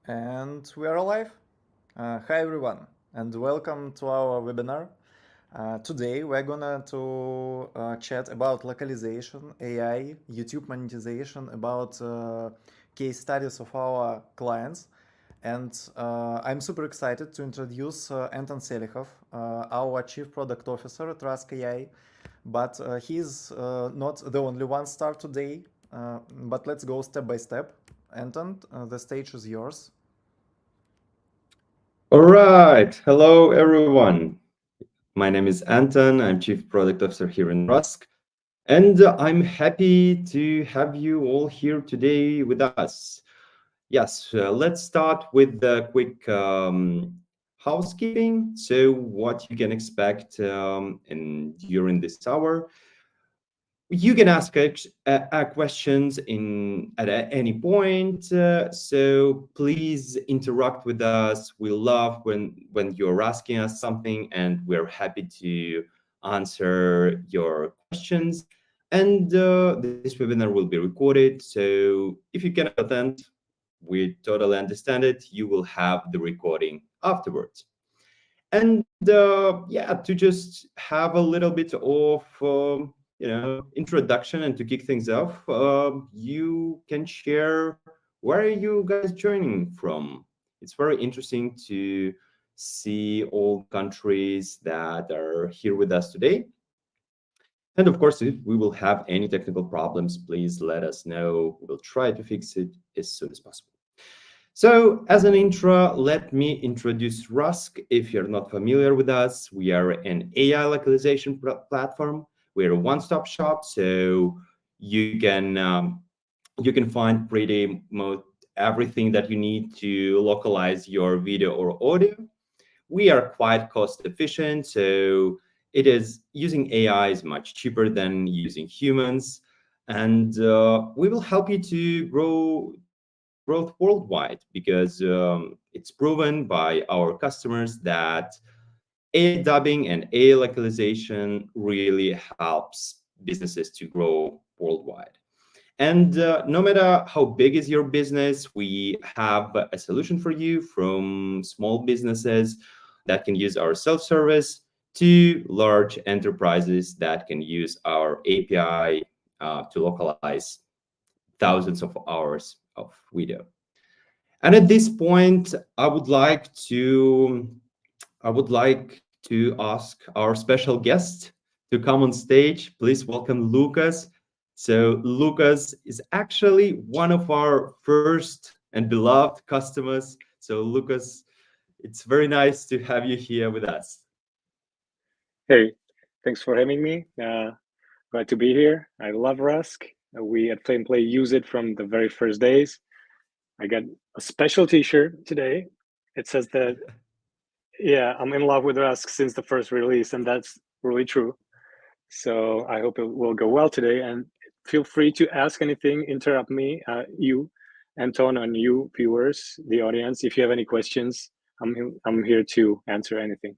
And we are alive. Hi everyone, and welcome to our webinar. Today we're gonna to chat about localization, AI, YouTube monetization, about case studies of our clients. And I'm super excited to introduce Anton Selikhov, our Chief Product Officer at Rask AI. But he's not the only one star today. But let's go step by step. Anton, the stage is yours. All right. Hello, everyone. My name is Anton. I'm Chief Product Officer here in Rask. And I'm happy to have you all here today with us. Yes, let's start with the quick housekeeping. So what you can expect during this hour. You can ask questions at any point. So please interact with us. We love when you're asking us something, and we're happy to answer your questions. And this webinar will be recorded. So if you cannot attend, we totally understand it. You will have the recording afterwards. And yeah, to just have a little bit of introduction and to kick things off, you can share where are you guys joining from. It's very interesting to see all countries that are here with us today. And of course, if we will have any technical problems, please let us know. We'll try to fix it as soon as possible. So as an intro, let me introduce Rask. If you're not familiar with us, we are an AI localization platform. We're a one-stop shop, so you can find pretty much everything that you need to localize your video or audio. We are quite cost efficient, so it is using AI is much cheaper than using humans, and we will help you to grow growth worldwide because it's proven by our customers that AI dubbing and AI localization really helps businesses to grow worldwide. And no matter how big is your business, we have a solution for you, from small businesses that can use our self-service to large enterprises that can use our API to localize thousands of hours of video. And at this point, I would like to ask our special guest to come on stage. Please welcome Lucas. So Lucas is actually one of our first and beloved customers. So Lucas, it's very nice to have you here with us. Hey, thanks for having me. Glad to be here. I love Rask. We at Fameplay use it from the very first days. I got a special T-shirt today. It says that, yeah, I'm in love with Rask since the first release, and that's really true. So I hope it will go well today. And feel free to ask anything, interrupt me, you, Anton, and you viewers, the audience. If you have any questions, I'm here to answer anything.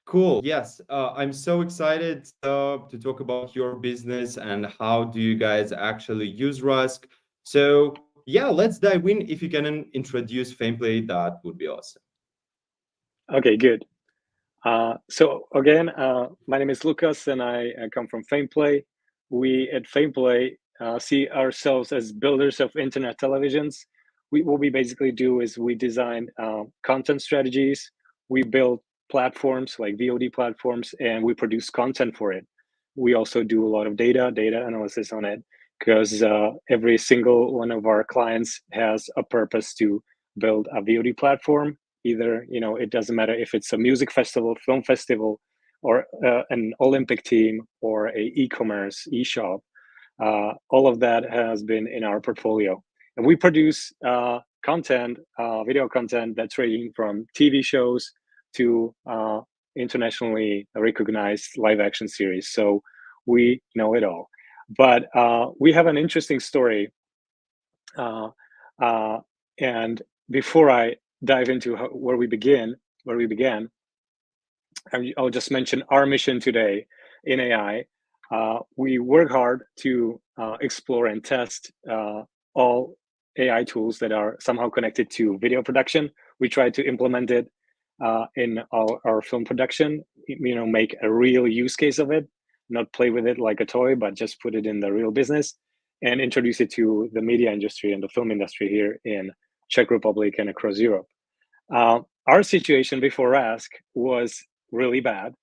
Cool. Yes, I'm so excited to talk about your business and how do you guys actually use Rask. So yeah, let's dive in. If you can introduce Fameplay, that would be awesome. Okay, good. So again, my name is Lucas, and I come from Fameplay. We at Fameplay see ourselves as builders of internet televisions. What we basically do is we design content strategies. We build platforms like VOD platforms, and we produce content for it. We also do a lot of data analysis on it, because every single one of our clients has a purpose to build a VOD platform. Either, it doesn't matter if it's a music festival, film festival, or an Olympic team, or a e-commerce, e-shop. All of that has been in our portfolio. And we produce content, video content that's ranging from TV shows to internationally recognized live action series. So we know it all. But we have an interesting story. And before I dive into where we began, I'll just mention our mission today in AI. We work hard to explore and test all AI tools that are somehow connected to video production. We try to implement it in our film production, make a real use case of it, not play with it like a toy, but just put it in the real business and introduce it to the media industry and the film industry here in Czech Republic and across Europe. Our situation before Rask was really bad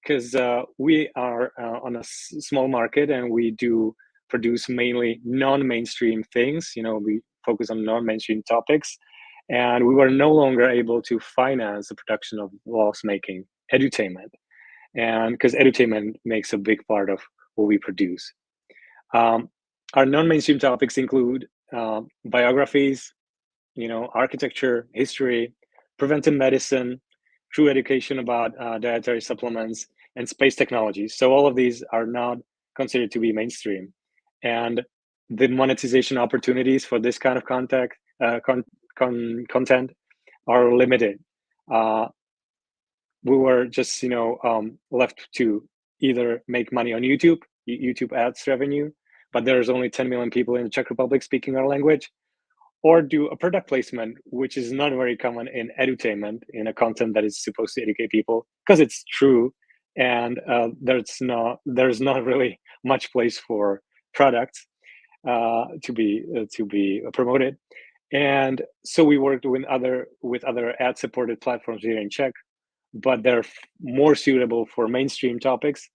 because we are on a small market and we do produce mainly non-mainstream things. We focus on non-mainstream topics, and we were no longer able to finance the production of loss-making edutainment, and because edutainment makes a big part of what we produce. Our non-mainstream topics include biographies, architecture, history, preventive medicine, true education about dietary supplements, and space technologies. So all of these are not considered to be mainstream, and the monetization opportunities for this kind of content are limited. We were just left to either make money on YouTube ads revenue, but there's only 10 million people in the Czech Republic speaking our language, or do a product placement, which is not very common in edutainment, in a content that is supposed to educate people, because it's true, and there's not really much place for products to be promoted. And so we worked with other ad-supported platforms here in Czech, but they're more suitable for mainstream topics.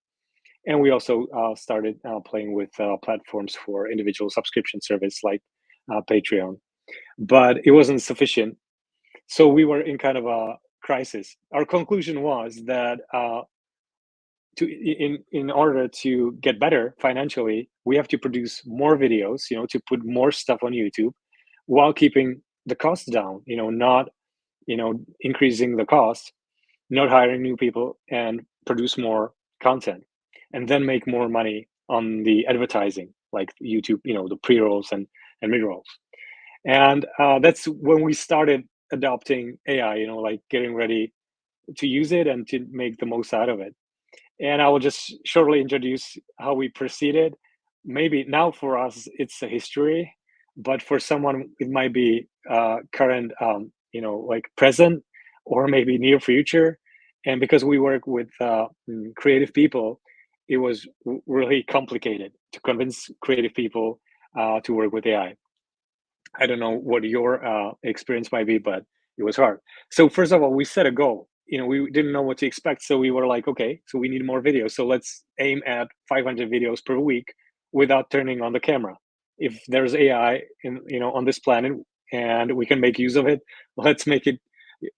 And we also started playing with platforms for individual subscription service like Patreon, but it wasn't sufficient. So we were in kind of a crisis. Our conclusion was that in order to get better financially, we have to produce more videos, to put more stuff on YouTube while keeping the costs down, not, increasing the cost, not hiring new people, and produce more content, and then make more money on the advertising, like YouTube, the pre-rolls and mid-rolls. And that's when we started adopting AI, like getting ready to use it and to make the most out of it. And I will just shortly introduce how we proceeded. Maybe now for us, it's a history, but for someone, it might be current, like present, or maybe near future. And because we work with creative people, it was really complicated to convince creative people to work with AI. I don't know what your experience might be, but it was hard. So first of all, we set a goal. We didn't know what to expect, so we were like, okay, so we need more videos. So let's aim at 500 videos per week without turning on the camera. If there's AI on this planet and we can make use of it, let's make it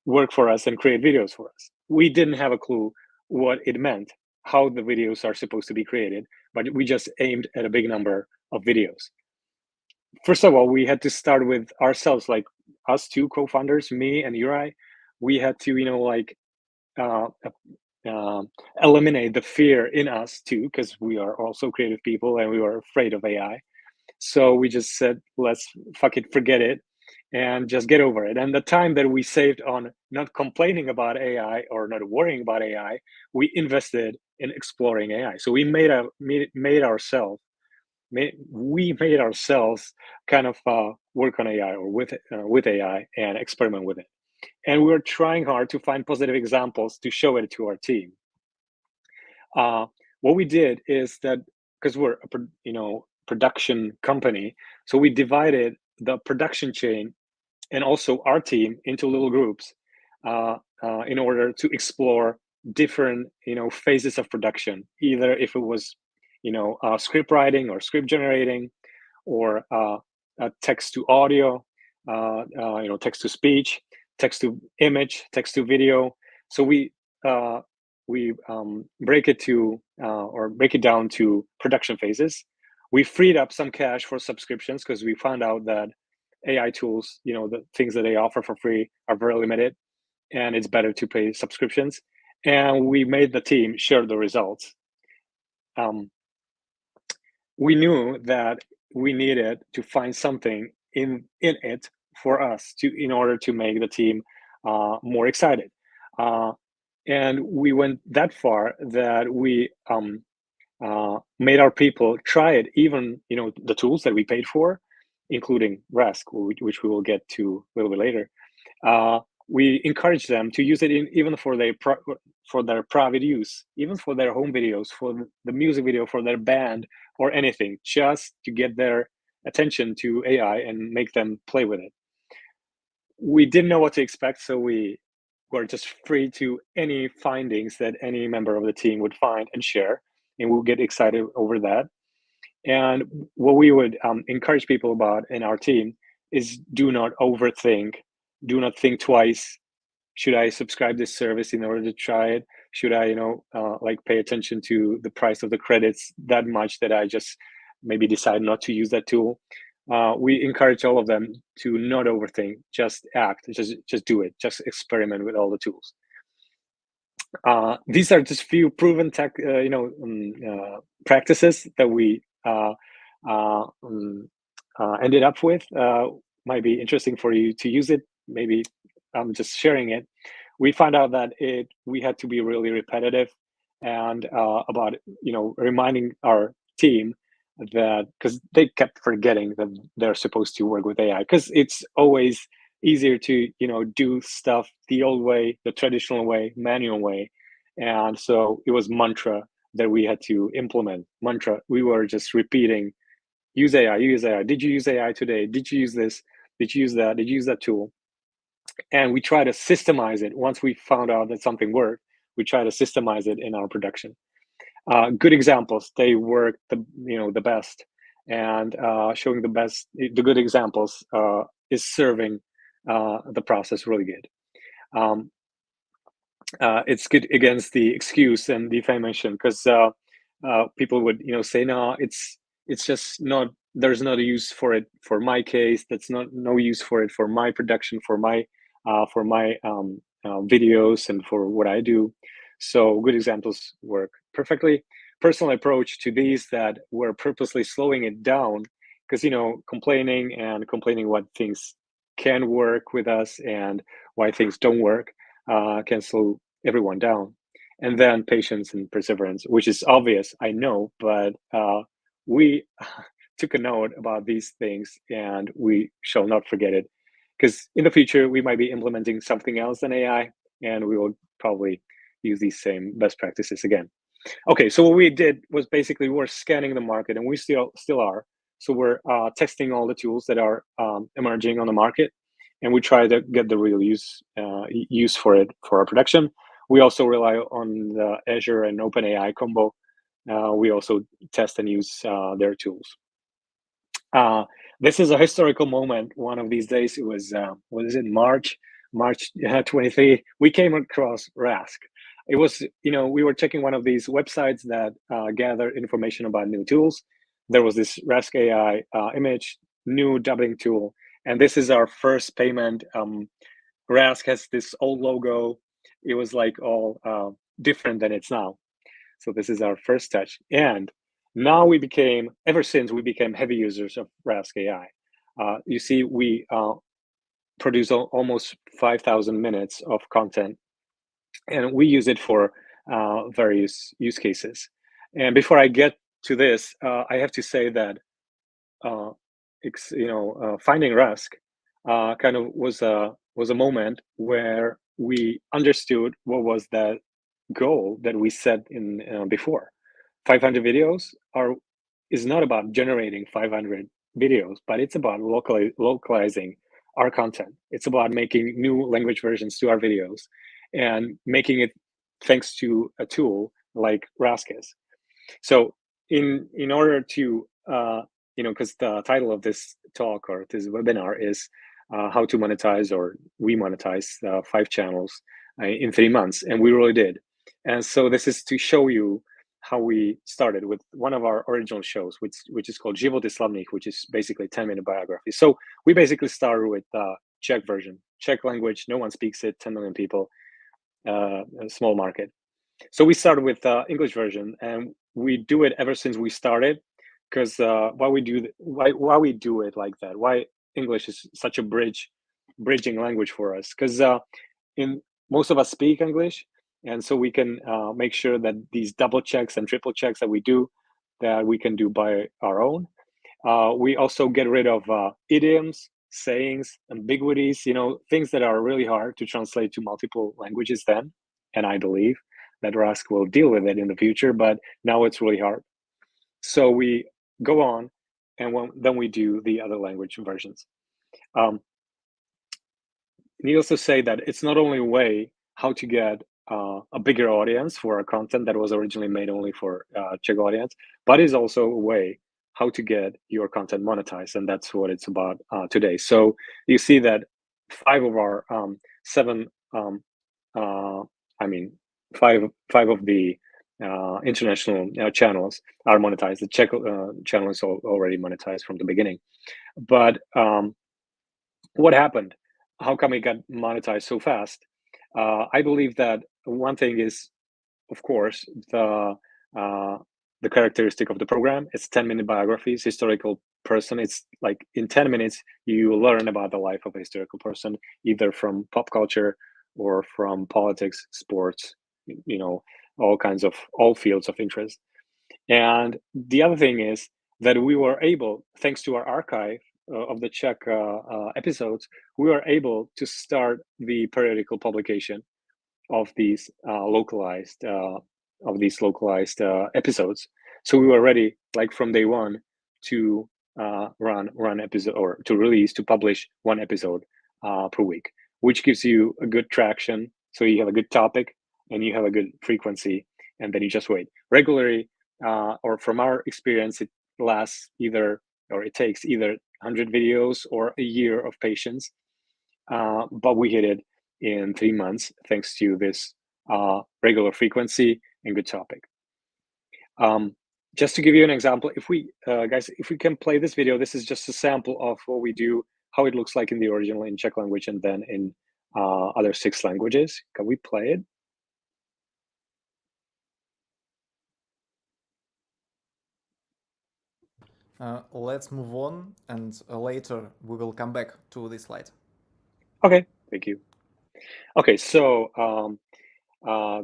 work for us and create videos for us. We didn't have a clue what it meant, how the videos are supposed to be created, but we just aimed at a big number of videos. First of all, we had to start with ourselves, like us two co-founders, me and Uri. We had to, eliminate the fear in us too, because we are also creative people and we were afraid of AI. So we just said, let's forget it, and just get over it. And the time that we saved on not complaining about AI or not worrying about AI, we invested in exploring AI. So we made ourselves kind of work on AI or with AI and experiment with it. And we were trying hard to find positive examples to show it to our team. What we did is that, because we're a production company, so we divided the production chain and also our team into little groups in order to explore different phases of production, either if it was script writing or script generating, or text to audio, text to speech, text to image, text to video. So we break it down to production phases. We freed up some cash for subscriptions because we found out that AI tools, the things that they offer for free are very limited, and it's better to pay subscriptions. And we made the team share the results. We knew that we needed to find something in it for us in order to make the team more excited. And we went that far that we made our people try it, even the tools that we paid for, including Rask, which we will get to a little bit later. We encourage them to use it even for their private use, even for their home videos, for the music video, for their band or anything, just to get their attention to AI and make them play with it. We didn't know what to expect, so we were just free to any findings that any member of the team would find and share, and we'll get excited over that. And what we would encourage people about in our team is do not overthink, do not think twice. Should I subscribe this service in order to try it? Should I, like pay attention to the price of the credits that much that I just maybe decide not to use that tool? We encourage all of them to not overthink, just act, just do it, just experiment with all the tools. These are just few proven practices that we ended up with. Might be interesting for you to use it. Maybe I'm just sharing it. We found out that we had to be really repetitive and about reminding our team that, because they kept forgetting that they're supposed to work with AI, because it's always easier to do stuff the old way, the traditional way, manual way. And so it was mantra that we had to implement. Mantra, we were just repeating, use AI, use AI. Did you use AI today? Did you use this? Did you use that? Did you use that tool? And we try to systemize it. Once we found out that something worked, we try to systemize it in our production. Good examples, they work the best, and showing the good examples is serving the process really good. It's good against the excuse and defamation, because people would say, no, it's just not, there's not a use for it for my case, that's no use for it for my production, for my videos and for what I do. So good examples work perfectly. Personal approach to these that we're purposely slowing it down, because complaining what things can work with us and why things don't work can slow everyone down. And then patience and perseverance, which is obvious, I know, but we took a note about these things and we shall not forget it, because in the future we might be implementing something else than AI, and we will probably use these same best practices again. Okay, so what we did was basically we're scanning the market, and we still are. So we're testing all the tools that are emerging on the market, and we try to get the real use for it for our production. We also rely on the Azure and OpenAI combo. We also test and use their tools. This is a historical moment. One of these days, it was what is it, March 23. We came across Rask. It was, we were checking one of these websites that gather information about new tools. There was this Rask AI image, new dubbing tool, and this is our first payment. Rask has this old logo. It was like all different than it's now. So this is our first touch. And now ever since we became heavy users of Rask AI. You see, we produce almost 5,000 minutes of content, and we use it for various use cases. And before I get to this, I have to say that finding Rask kind of was a moment where we understood what was that goal that we set in before. 500 videos is not about generating 500 videos, but it's about localizing our content. It's about making new language versions to our videos and making it thanks to a tool like Rask is. So in order to because the title of this talk or this webinar is how to monetize, or we monetize 5 channels in 3 months, and we really did. And so this is to show you how we started with one of our original shows, which is called Životy Slavných, which is basically 10-minute biography. So we basically started with Czech version, Czech language, no one speaks it, 10 million people, a small market. So we started with English version, and we do it ever since we started, because why we do it like that? Why English is such a bridging language for us? Because most of us speak English, and so we can make sure that these double checks and triple checks that we do, that we can do by our own. We also get rid of idioms, sayings, ambiguities, things that are really hard to translate to multiple languages then. And I believe that Rask will deal with it in the future, but now it's really hard. So we go on, and then we do the other language versions. Needless to say that it's not only a way how to get a bigger audience for a content that was originally made only for Czech audience, but it's also a way how to get your content monetized, and that's what it's about today. So you see that 5 of our 7, five of the international channels are monetized. The Czech channel is already monetized from the beginning. But what happened? How come it got monetized so fast? I believe that one thing is, of course, the characteristic of the program. It's 10-minute biographies, historical person. It's like in 10 minutes, you learn about the life of a historical person, either from pop culture or from politics, sports, all fields of interest. And the other thing is that we were able, thanks to our archive of the Czech episodes, we were able to start the periodical publication of these localized episodes. So we were ready, like from day one, to run episode, or to publish one episode per week, which gives you a good traction. So you have a good topic and you have a good frequency, and then you just wait regularly. Or from our experience, it takes either 100 videos or a year of patience. But we hit it in 3 months thanks to this regular frequency and good topic. Just to give you an example, if we can play this video, this is just a sample of what we do, how it looks like in the original in Czech language and then in other 6 languages. Can we play it? Let's move on, and later we will come back to this slide. Okay, thank you. Okay, so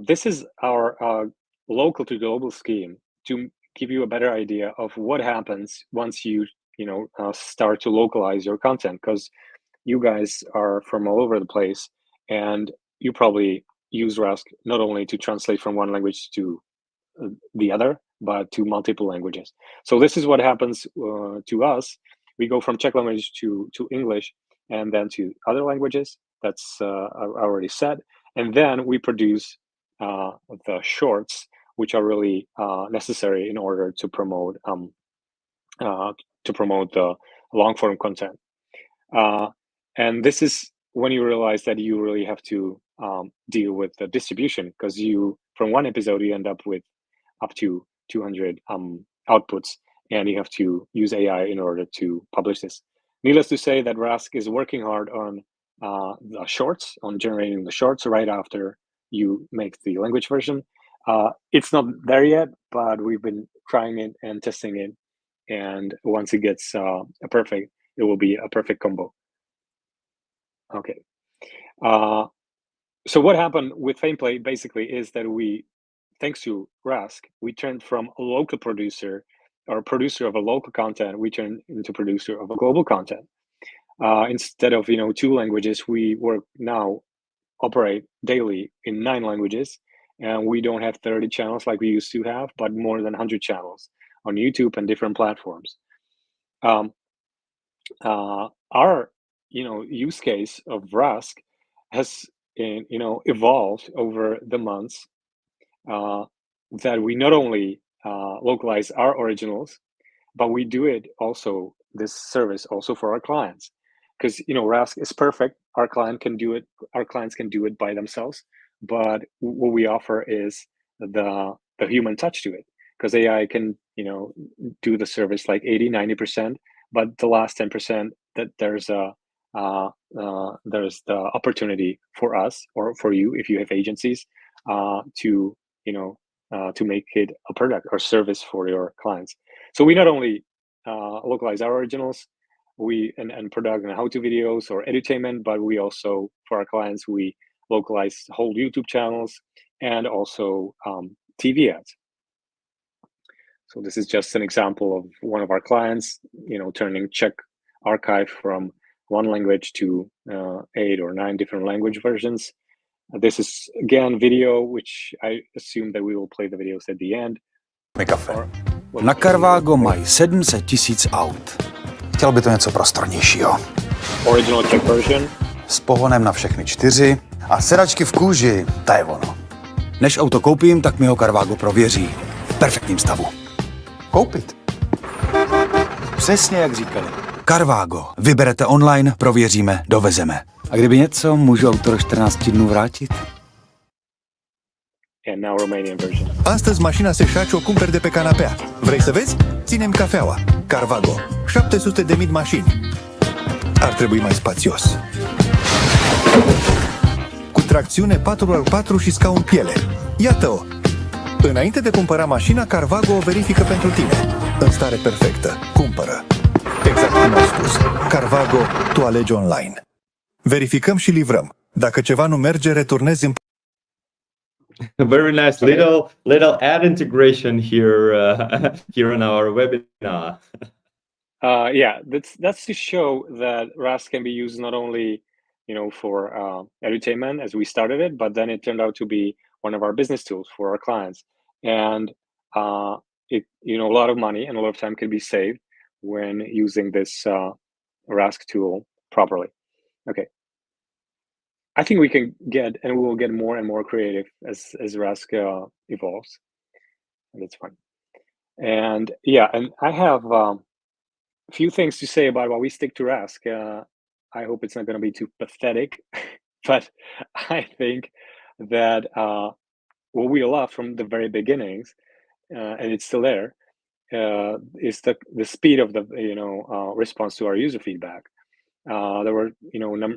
this is our local to global scheme to give you a better idea of what happens once you start to localize your content, because you guys are from all over the place, and you probably use Rask not only to translate from one language to the other, but to multiple languages. So this is what happens to us. We go from Czech language to English, and then to other languages. That's already said. And then we produce the shorts, which are really necessary in order to promote the long form content. And this is when you realize that you really have to deal with the distribution, because from one episode you end up with up to 200 outputs, and you have to use AI in order to publish this. Needless to say that Rask is working hard on the shorts, on generating the shorts right after you make the language version. It's not there yet, but we've been trying it and testing it. And once it gets perfect, it will be a perfect combo. Okay. So what happened with Fameplay basically is that thanks to Rask, we turned from a local producer or producer of a local content, we turned into producer of a global content. Instead of 2 languages, we operate daily in 9 languages, and we don't have 30 channels like we used to have, but more than 100 channels on YouTube and different platforms. Our use case of Rask has evolved over the months, that we not only localize our originals, but we do it also, this service also for our clients, because Rask is perfect. Our clients can do it by themselves, but what we offer is the human touch to it, because AI can do the service like 80-90%, but the last 10%, that there's the opportunity for us or for you, if you have agencies, to make it a product or service for your clients. So we not only localize our originals, and product and how-to videos or edutainment, but we also, for our clients, we localize whole YouTube channels and also TV ads. So this is just an example of one of our clients, turning Czech archive from one language to 8 or 9 different language versions. This is again video, which I assume that we will play the videos at the end. Na Carvago mají 700 000 aut. Chtěl by to něco prostornějšího. Original Czech version. S pohonem na všechny 4 a sedačky v kůži, ta je ono. Než auto koupím, tak mi ho Carvago prověří. V perfektním stavu. Koupit. Přesně jak říkali. Carvago. Vyberete online, prověříme, dovezeme. A kdyby něco, můžu auto do 14 dnů vrátit? And now Romanian version. Astăzi mașina Seșaci o cumperi de pe canapea. Vrei să vezi? Ținem cafeaua. Carvago. 700.000 mașini. Ar trebui mai spațios. Cu tracțiune 4x4 și scaun piele. Iată-o! Înainte de cumpăra mașina, Carvago o verifică pentru tine. În stare perfectă. Cumpără. Exact cum ai spus. Carvago, tu alegi online. Verificăm și livrăm. Dacă ceva nu merge, returnezi în... Very nice little ad integration here here in our webinar. Yeah, that's to show that Rask can be used not only for edutainment as we started it, but then it turned out to be one of our business tools for our clients, and it a lot of money and a lot of time can be saved when using this Rask tool properly. Okay. I think we can get, and we will get more and more creative as Rask evolves, and it's fun. And yeah, and I have a few things to say about why we stick to Rask. I hope it's not going to be too pathetic, but I think that what we love from the very beginnings, and it's still there, is the speed of the response to our user feedback. There were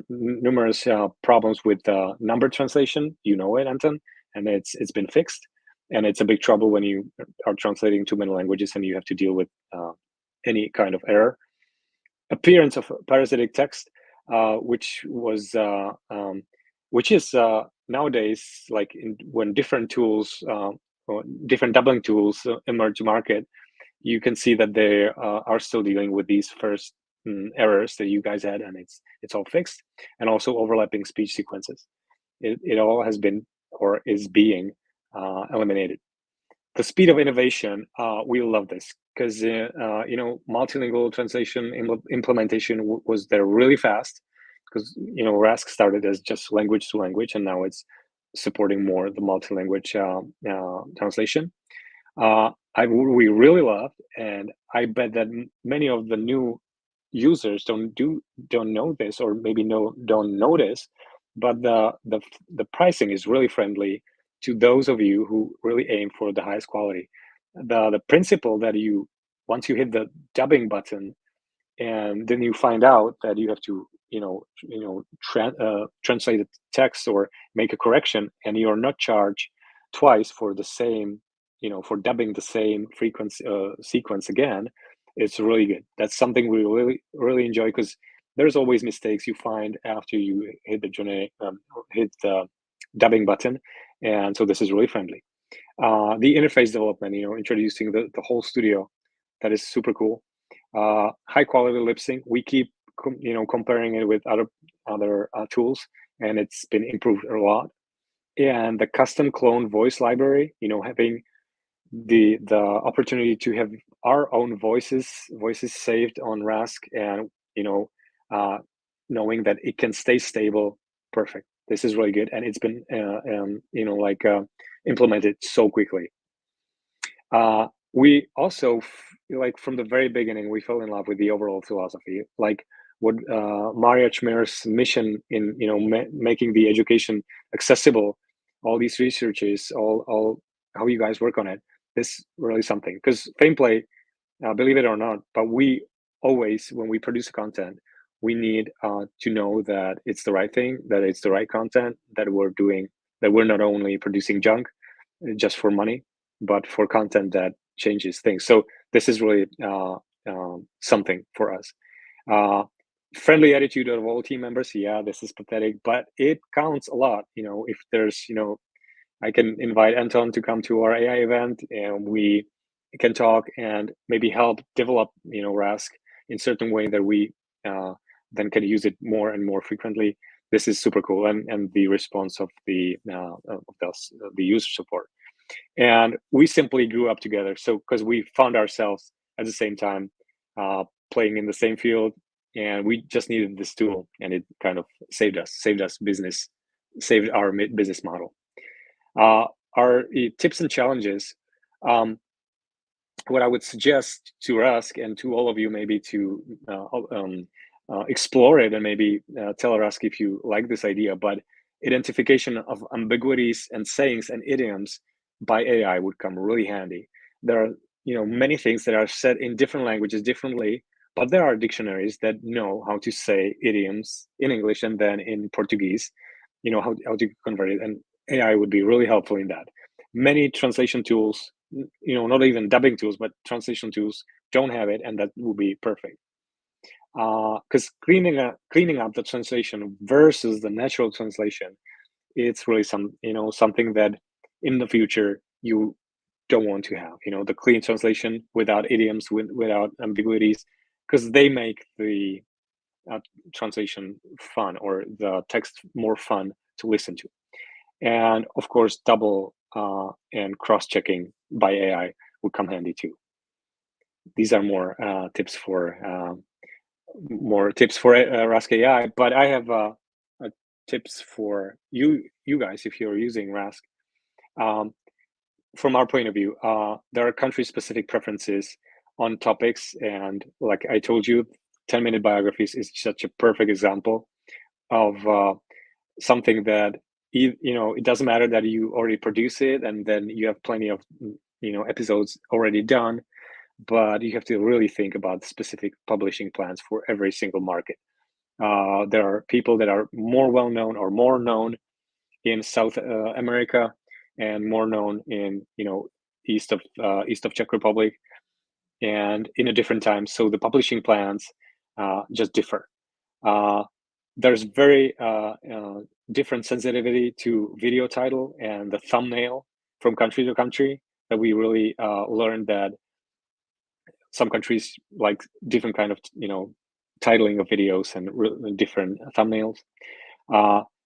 numerous problems with number translation, it, Anton, and it's been fixed. And it's a big trouble when you are translating too many languages and you have to deal with any kind of error. Appearance of parasitic text, which is nowadays, like when different tools, or different doubling tools emerge to market, you can see that they are still dealing with these first errors that you guys had, and it's all fixed. And also overlapping speech sequences. It all has been or is being eliminated. The speed of innovation, we love this because multilingual translation implementation was there really fast because Rask started as just language to language, and now it's supporting more the multi-language translation. We really love, and I bet that many of the new users don't know this, or maybe don't notice, but the pricing is really friendly to those of you who really aim for the highest quality. The principle that once you hit the dubbing button and then you find out that you have to translate the text or make a correction, and you're not charged twice for the same for dubbing the same frequency sequence again, it's really good. That's something we really enjoy, because there's always mistakes you find after you hit the dubbing button, and so this is really friendly. The interface development, introducing the whole studio, that is super cool. High quality lip sync. We keep comparing it with other tools, and it's been improved a lot. And the custom clone voice library, having the opportunity to have our own voices saved on Rask, and knowing that it can stay stable, perfect. This is really good, and it's been implemented so quickly. We also from the very beginning, we fell in love with the overall philosophy, like what Maria Chmer's mission in making the education accessible, all these researches, all how you guys work on it. This really something, because Fameplay, believe it or not, but we always, when we produce content, we need to know that it's the right thing, that it's the right content, that we're not only producing junk just for money, but for content that changes things. So this is really something for us. Friendly attitude of all team members. Yeah, this is pathetic, but it counts a lot. If there's, I can invite Anton to come to our AI event, and we can talk and maybe help develop, Rask in certain way that we then can use it more and more frequently. This is super cool, and the response of the user support. And we simply grew up together. So because we found ourselves at the same time playing in the same field, and we just needed this tool, and it kind of saved our business model. Our tips and challenges. What I would suggest to Rask and to all of you, maybe to explore it and maybe tell Rask if you like this idea, but identification of ambiguities and sayings and idioms by AI would come really handy. There are many things that are said in different languages differently, but there are dictionaries that know how to say idioms in English and then in Portuguese, how to convert it, and AI would be really helpful in that. Many translation tools, not even dubbing tools, but translation tools don't have it, and that will be perfect. Because cleaning up the translation versus the natural translation, it's really something that in the future you don't want to have. The clean translation without idioms, without ambiguities, because they make the translation fun, or the text more fun to listen to. And of course, double and cross-checking by AI would come handy too. These are more tips for Rask AI, but I have tips for you guys if you're using Rask. From our point of view, there are country-specific preferences on topics, and like I told you, 10-minute biographies is such a perfect example of something that it doesn't matter that you already produce it and then you have plenty of episodes already done, but you have to really think about specific publishing plans for every single market. There are people that are more well-known or more known in South America and more known in east of Czech Republic and in a different time. So the publishing plans just differ. There's very different sensitivity to video title and the thumbnail from country to country, that we really learned that some countries like different kind of titling of videos and different thumbnails.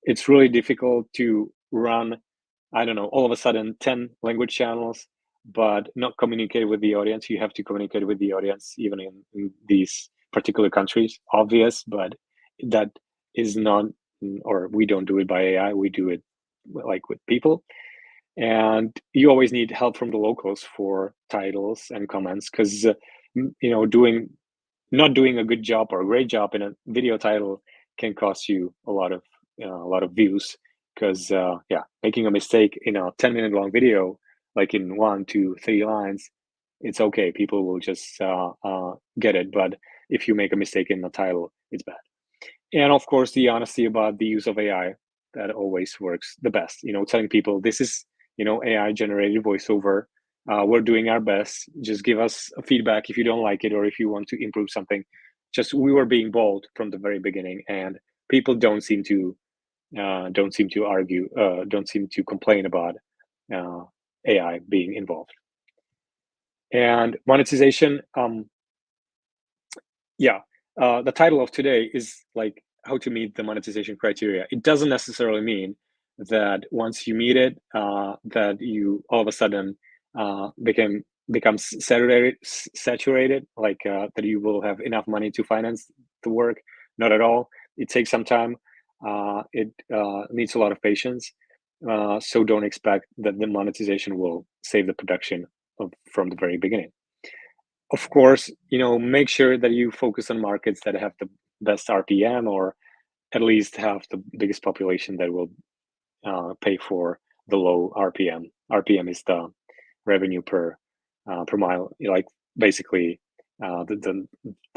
It's really difficult to run, I don't know, all of a sudden 10 language channels, but not communicate with the audience. You have to communicate with the audience even in these particular countries. Obvious, but that is not, or we don't do it by AI. We do it like with people. And you always need help from the locals for titles and comments, because not doing a good job or a great job in a video title can cost you a lot of views, because making a mistake in a 10-minute long video, like in 1, 2, 3 lines, it's okay, people will just get it. But if you make a mistake in the title, it's bad. And of course, the honesty about the use of AI, that always works the best. Telling people this is AI generated voiceover. We're doing our best. Just give us a feedback if you don't like it or if you want to improve something. We were being bold from the very beginning, and people don't seem to argue, don't seem to complain about AI being involved. And monetization, the title of today is like how to meet the monetization criteria. It doesn't necessarily mean that once you meet it, that you all of a sudden become saturated, like that you will have enough money to finance the work. Not at all. It takes some time. It needs a lot of patience. So don't expect that the monetization will save the production from the very beginning. Of course, make sure that you focus on markets that have the best RPM, or at least have the biggest population that will pay for the low RPM. RPM is the revenue per mile, like basically the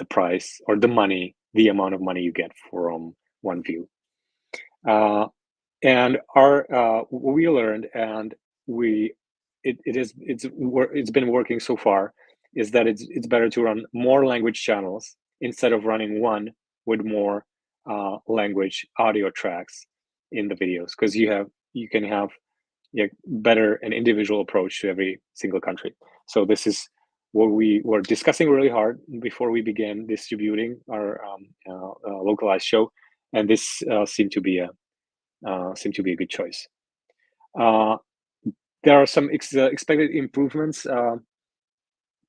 price or the amount of money you get from one view. And what we learned, and it's been working so far, is that it's better to run more language channels instead of running one with more language audio tracks in the videos, because you can have better an individual approach to every single country. So this is what we were discussing really hard before we began distributing our localized show, and this seemed to be a good choice. There are some expected improvements.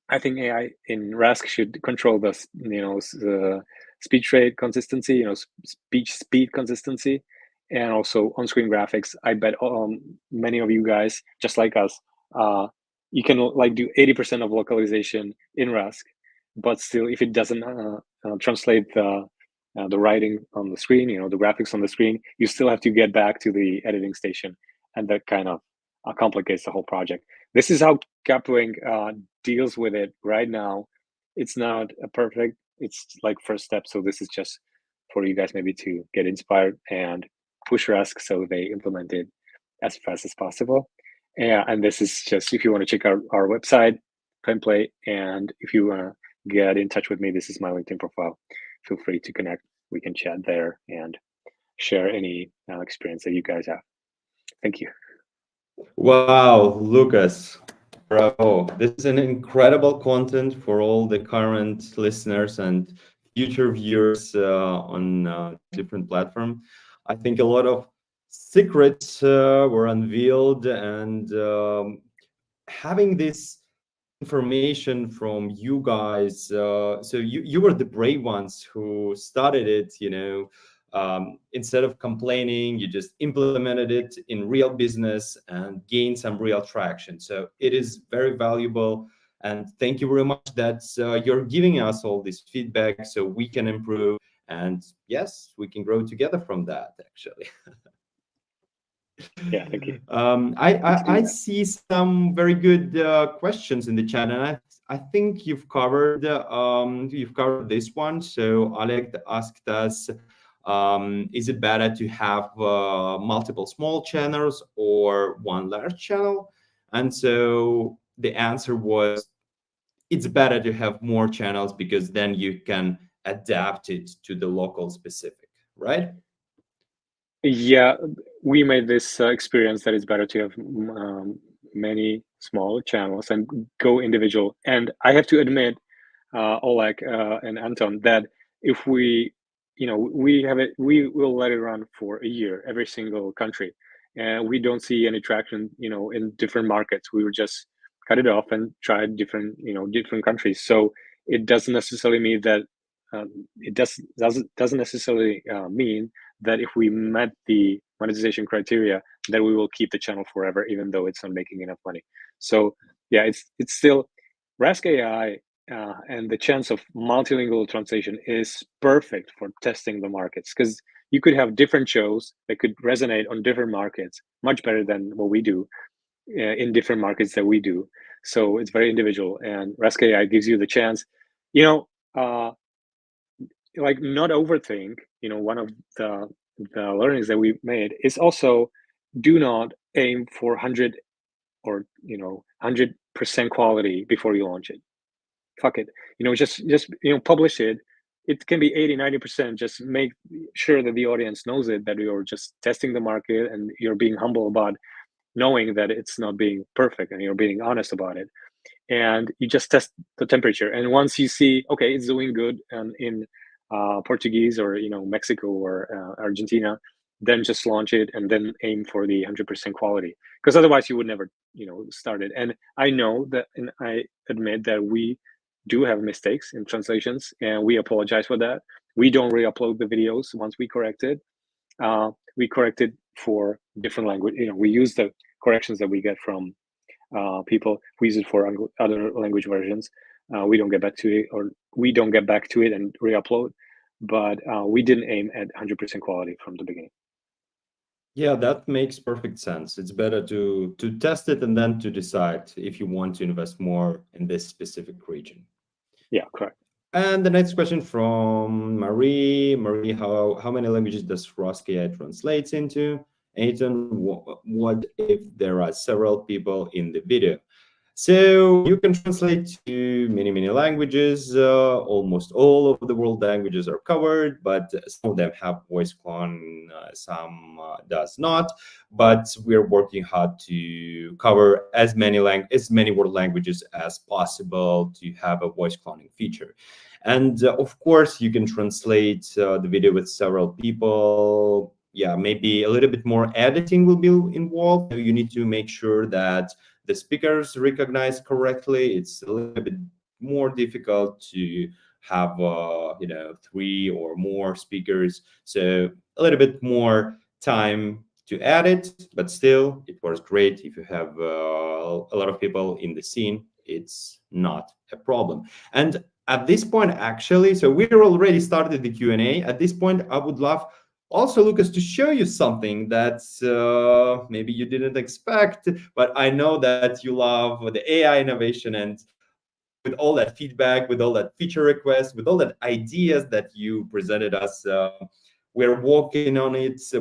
I think AI in Rask should control the speech rate consistency, speech speed consistency, and also on-screen graphics. I bet many of you guys, just like us, you can do 80% of localization in Rask, but still, if it doesn't translate the writing on the screen, the graphics on the screen, you still have to get back to the editing station, and that kind of complicates the whole project. This is how Capwing deals with it right now. It's not perfect. It's like first step. So this is just for you guys maybe to get inspired and push Rask so they implement it as fast as possible. And this is just, if you want to check out our website, Fameplay, and if you want to get in touch with me, this is my LinkedIn profile. Feel free to connect. We can chat there and share any experience that you guys have. Thank you. Wow, Lucas, bravo. This is an incredible content for all the current listeners and future viewers on different platforms. I think a lot of secrets were unveiled, and having this information from you guys, so you were the brave ones who started it, instead of complaining, you just implemented it in real business and gained some real traction. So it is very valuable, and thank you very much that you're giving us all this feedback so we can improve, and yes, we can grow together from that, actually. Yeah, thank you. I see some very good questions in the chat, and I think you've covered this one. So Oleg asked us, is it better to have multiple small channels or one large channel? And so the answer was, it's better to have more channels because then you can adapt it to the local specific, right? Yeah, we made this experience that it's better to have many small channels and go individual. And I have to admit, Oleg and Anton, that if we have it, we will let it run for a year, every single country, and we don't see any traction, in different markets. We would just cut it off and try different countries. So it doesn't necessarily mean that it doesn't necessarily mean that if we met the monetization criteria, that we will keep the channel forever, even though it's not making enough money. So yeah, it's still Rask AI. And the chance of multilingual translation is perfect for testing the markets, because you could have different shows that could resonate on different markets much better than what we do in different markets that we do. So it's very individual, and Rask AI gives you the chance, not overthink. One of the learnings that we made is also, do not aim for 100 or 100% quality before you launch it. Fuck it, just publish it. It can be 80-90%. Just make sure that the audience knows it, that you're just testing the market and you're being humble about knowing that it's not being perfect, and you're being honest about it, and you just test the temperature. And once you see, okay, it's doing good and in Portuguese or Mexico or Argentina, then just launch it and then aim for the 100% quality, because otherwise you would never start it. And I know that, and I admit that we do have mistakes in translations, and we apologize for that. We don't re-upload the videos once we correct it. We correct it for different language. We use the corrections that we get from people. We use it for other language versions. We don't get back to it, and re-upload, but we didn't aim at 100% quality from the beginning. Yeah, that makes perfect sense. It's better to test it and then to decide if you want to invest more in this specific region. Yeah, correct. And the next question from Marie. Marie, how many languages does Rask AI translates into? Anton, what if there are several people in the video? So you can translate to many languages. Almost all of the world languages are covered, but some of them have voice clone, some does not. But we're working hard to cover as many world languages as possible to have a voice cloning feature. And of course, you can translate the video with several people. Yeah, maybe a little bit more editing will be involved. You need to make sure that the speakers recognize correctly. It's a little bit more difficult to have 3 or more speakers, so a little bit more time to edit, but still it works great. If you have a lot of people in the scene, it's not a problem. And at this point, actually, so we're already started the Q&A. At this point, I would love also, Lucas, to show you something that maybe you didn't expect, but I know that you love the AI innovation, and with all that feedback, with all that feature requests, with all that ideas that you presented us, we're working on it. So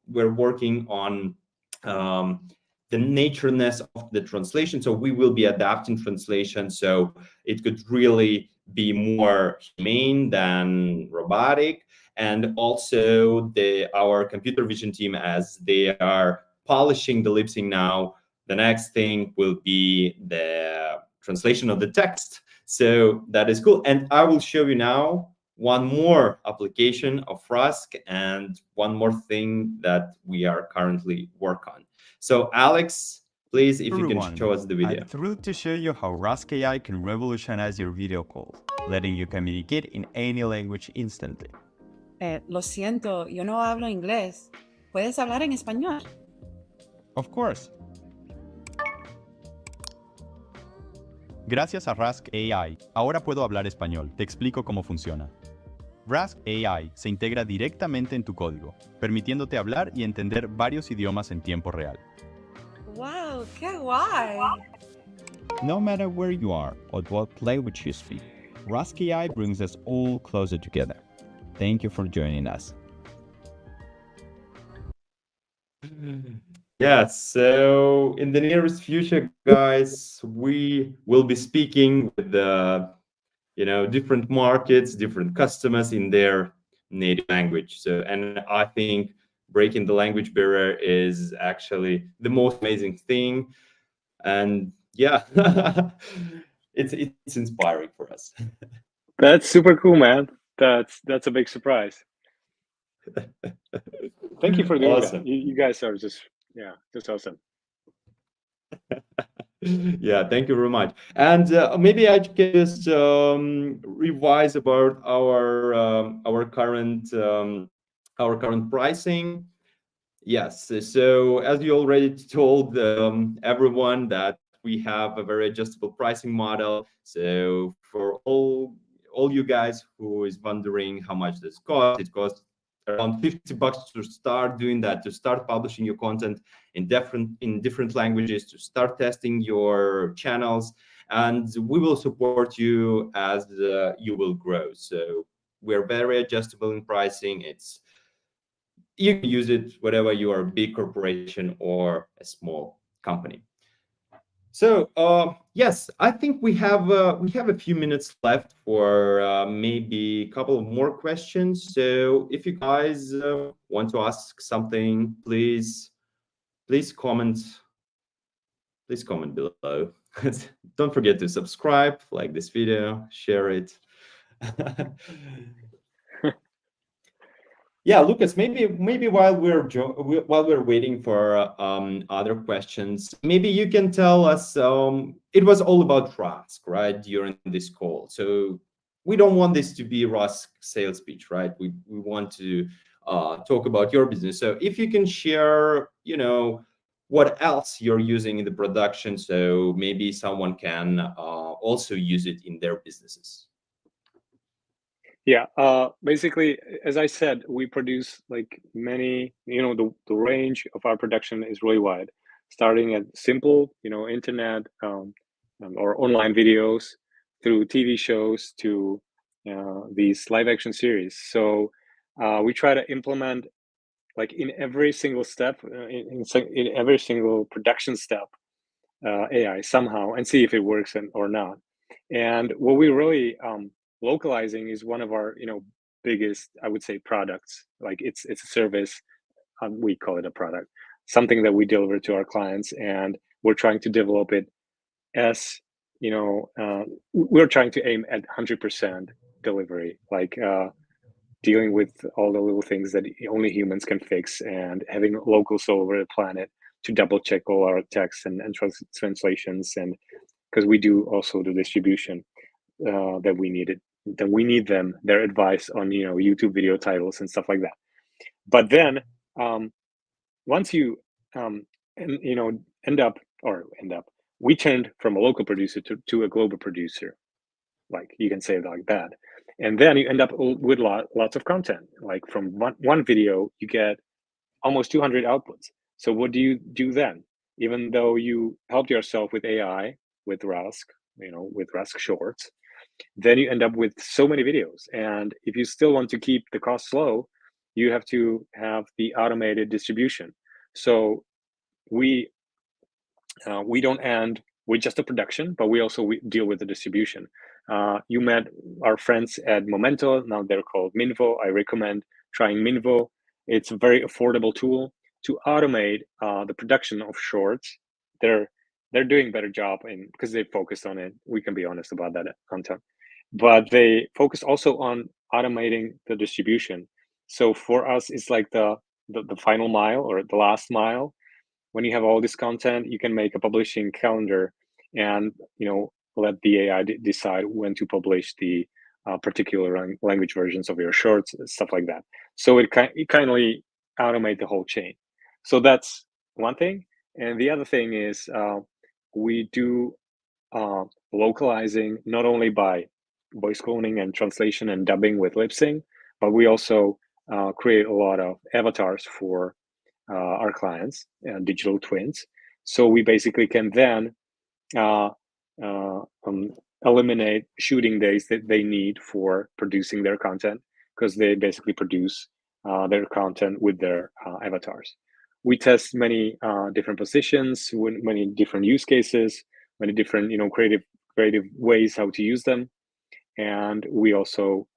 we're working on the natureness of the translation. So we will be adapting translation so it could really be more humane than robotic. And also our computer vision team, as they are polishing the lip sync now, the next thing will be the translation of the text. So that is cool. And I will show you now one more application of Rask and one more thing that we are currently working on. So Alex, please, if you can show us the video. I'm thrilled to show you how Rask AI can revolutionize your video calls, letting you communicate in any language instantly. Lo siento, yo no hablo inglés. ¿Puedes hablar en español? Of course. Gracias a Rask AI, ahora puedo hablar español. Te explico cómo funciona. Rask AI se integra directamente en tu código, permitiéndote hablar y entender varios idiomas en tiempo real. ¡Wow! ¡Qué guay! No matter where you are or what language you speak, Rask AI brings us all closer together. Thank you for joining us. Yeah, so in the nearest future, guys, we will be speaking with different markets, different customers in their native language. So, and I think breaking the language barrier is actually the most amazing thing. And yeah, it's inspiring for us. That's super cool, man. That's a big surprise. Thank you for doing Awesome. that. You guys are just awesome. Yeah, thank you very much. And maybe I can just revise about our current pricing. Yes, so as you already told everyone that we have a very adjustable pricing model. So for all you guys who is wondering how much this costs, it costs around $50 to start doing that, to start publishing your content in different languages, to start testing your channels, and we will support you as you will grow. So we're very adjustable in pricing. You can use it whether you are a big corporation or a small company. So yes, I think we have a few minutes left for maybe a couple of more questions. So if you guys want to ask something, please comment. Please comment below. Don't forget to subscribe, like this video, share it. Yeah, Lucas, maybe while we're waiting for other questions, maybe you can tell us. It was all about Rask, right, during this call. So we don't want this to be Rask sales pitch, right? We want to talk about your business. So if you can share, what else you're using in the production, so maybe someone can also use it in their businesses. Yeah, basically, as I said, we produce like many, the range of our production is really wide, starting at simple, internet or online videos, through TV shows to these live action series. So we try to implement, like in every single step, in every single production step, AI somehow and see if it works or not. And what we really localizing is one of our biggest, I would say, products. Like it's a service. We call it a product, something that we deliver to our clients, and we're trying to develop it as we're trying to aim at 100% delivery, like dealing with all the little things that only humans can fix, and having locals all over the planet to double check all our texts and translations, and because we do also the distribution that we needed, then we need their advice on YouTube video titles and stuff like that. But then once you end up, we turned from a local producer to a global producer, like you can say it like that. And then you end up with lots of content. Like from one video, you get almost 200 outputs. So what do you do then? Even though you helped yourself with AI, with Rask, with Rask Shorts, then you end up with so many videos. And if you still want to keep the costs low, you have to have the automated distribution. So we don't end with just the production, but we also deal with the distribution. You met our friends at Momento. Now they're called Minvo. I recommend trying Minvo. It's a very affordable tool to automate the production of shorts. They're doing a better job because they focused on it. We can be honest about that content, but they focus also on automating the distribution. So for us, it's like the final mile or the last mile. When you have all this content, you can make a publishing calendar and let the AI decide when to publish the particular language versions of your shorts, stuff like that. So it kindly automate the whole chain. So that's one thing. And the other thing is we do localizing not only by voice cloning and translation and dubbing with lip sync, but we also create a lot of avatars for our clients, digital twins. So we basically can then eliminate shooting days that they need for producing their content, because they basically produce their content with their avatars. We test many different positions, many different use cases, many different creative ways how to use them. And we also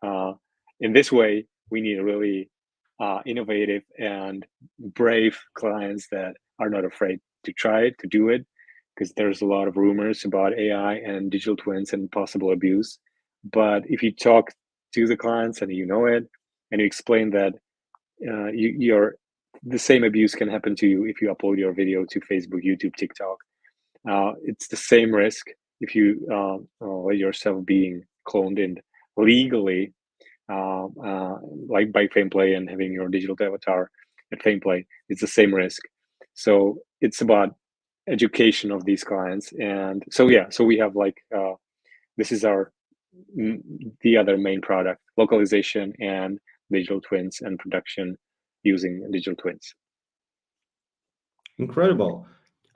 in this way we need really innovative and brave clients that are not afraid to try it, to do it, because there's a lot of rumors about AI and digital twins and possible abuse. But if you talk to the clients and you know it, and you explain that the same abuse can happen to you if you upload your video to Facebook, YouTube, TikTok. It's the same risk if you let yourself being cloned in legally, like by Fameplay and having your digital avatar at Fameplay. It's the same risk. So it's about education of these clients. And so we have this is the other main product: localization and digital twins and production using digital twins. Incredible.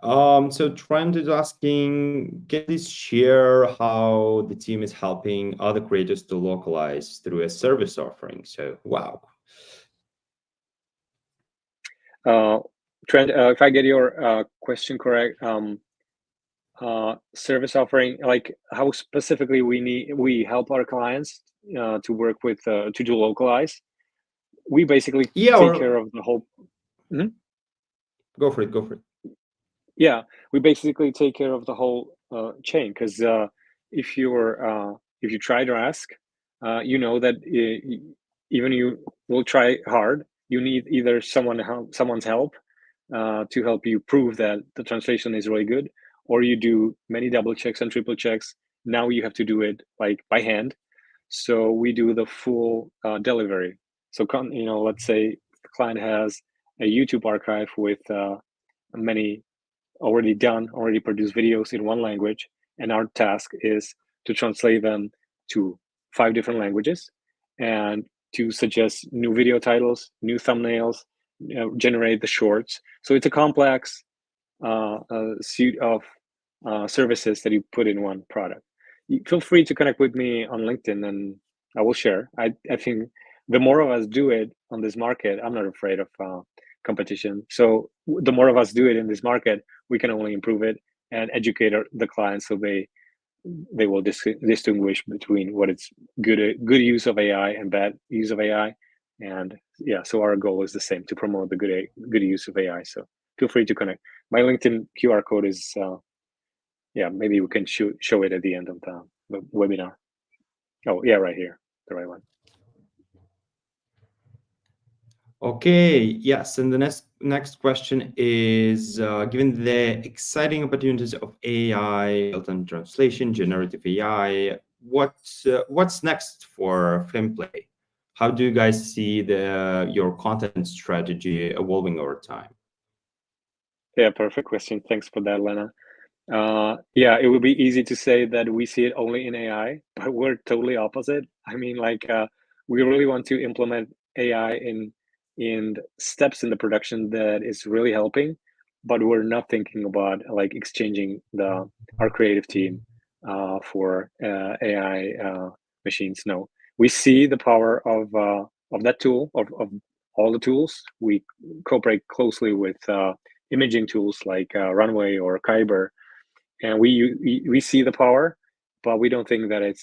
So Trent is asking, can you please share how the team is helping other creators to localize through a service offering? So, wow. Trent, if I get your question correct, service offering, like how specifically we help our clients to work with to do localize. We basically take care of the whole. Mm-hmm. Go for it. Yeah, we basically take care of the whole chain, because if you try to ask, that even you will try hard, you need either someone's help to help you prove that the translation is really good, or you do many double checks and triple checks. Now you have to do it like by hand. So we do the full delivery. So let's say the client has a YouTube archive with many already produced videos in one language, and our task is to translate them to 5 different languages and to suggest new video titles, new thumbnails, generate the shorts. So it's a complex suite of services that you put in one product. Feel free to connect with me on LinkedIn and I will share. I think the more of us do it on this market, I'm not afraid of competition. So the more of us do it in this market, we can only improve it. and educate the clients so they will distinguish between what it's good use of AI and bad use of AI. And yeah, so our goal is the same, to promote the good use of AI. So feel free to connect. My LinkedIn QR code is yeah, maybe we can show it at the end of the webinar. Oh yeah, right here, the right one. Okay, yes, and the next question is, given the exciting opportunities of AI, real-time translation, generative AI, what's next for Fameplay? How do you guys see your content strategy evolving over time? Yeah, perfect question. Thanks for that, Lena. Yeah, it would be easy to say that we see it only in AI, but we're totally opposite. I mean, like, we really want to implement AI in steps in the production that is really helping, but we're not thinking about like exchanging our creative team for AI machines. No, we see the power of that tool, of all the tools. We cooperate closely with imaging tools like Runway or Kyber, and we see the power, but we don't think that it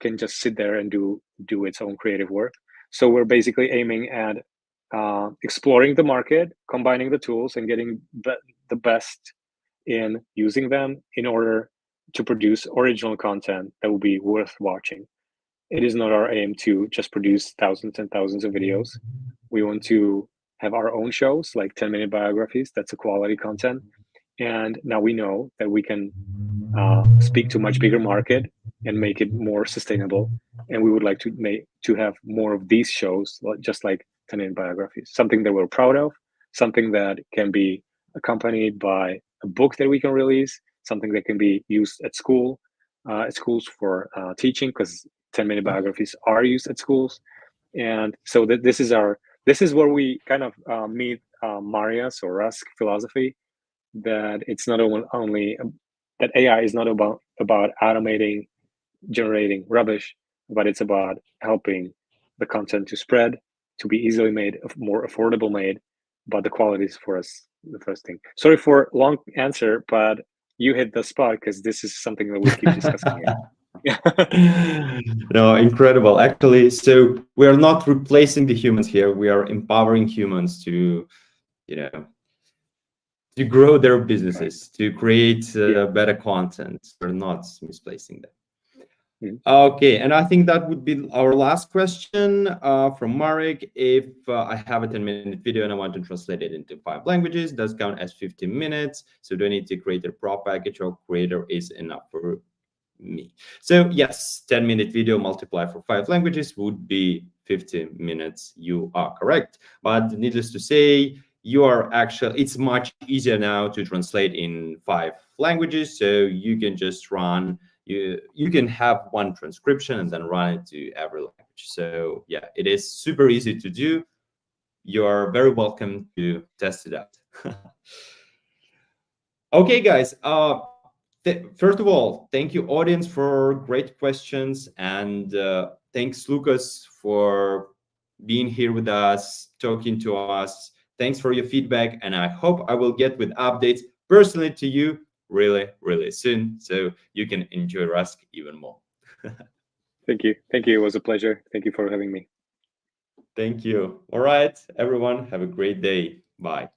can just sit there and do its own creative work. So we're basically aiming at exploring the market, combining the tools, and getting the best in using them in order to produce original content that will be worth watching. It is not our aim to just produce thousands and thousands of videos. We want to have our own shows, like 10-minute biographies. That's a quality content. And now we know that we can speak to a much bigger market and make it more sustainable. And we would like to have more of these shows, just like 10-minute biographies, something that we're proud of, something that can be accompanied by a book that we can release, something that can be used at schools for teaching, because 10-minute biographies are used at schools. And so this is where we kind of meet Maria's or Rask philosophy, that it's not only that AI is not about automating, generating rubbish, but it's about helping the content to spread, to be easily made, more affordable made, but the quality is for us the first thing. Sorry for long answer, but you hit the spot, because this is something that we keep discussing here. No, incredible. Actually, so we are not replacing the humans here. We are empowering humans to, to grow their businesses, to create better content. We're not misplacing them. Okay, and I think that would be our last question from Marek. If I have a 10-minute video and I want to translate it into 5 languages, does count as 15 minutes? So do I need to create a pro package, or creator is enough for me? So yes, 10-minute video multiplied for 5 languages would be 15 minutes. You are correct. But needless to say, it's much easier now to translate in 5 languages. So you can just run, you can have one transcription and then run it to every language. So yeah, it is super easy to do. You are very welcome to test it out. Okay, guys. First of all, thank you, audience, for great questions, and thanks, Lukas, for being here with us, talking to us. Thanks for your feedback, and I hope I will get with updates personally to you really, really soon, so you can enjoy Rask even more. Thank you. It was a pleasure. Thank you for having me. Thank you. All right, everyone, have a great day. Bye.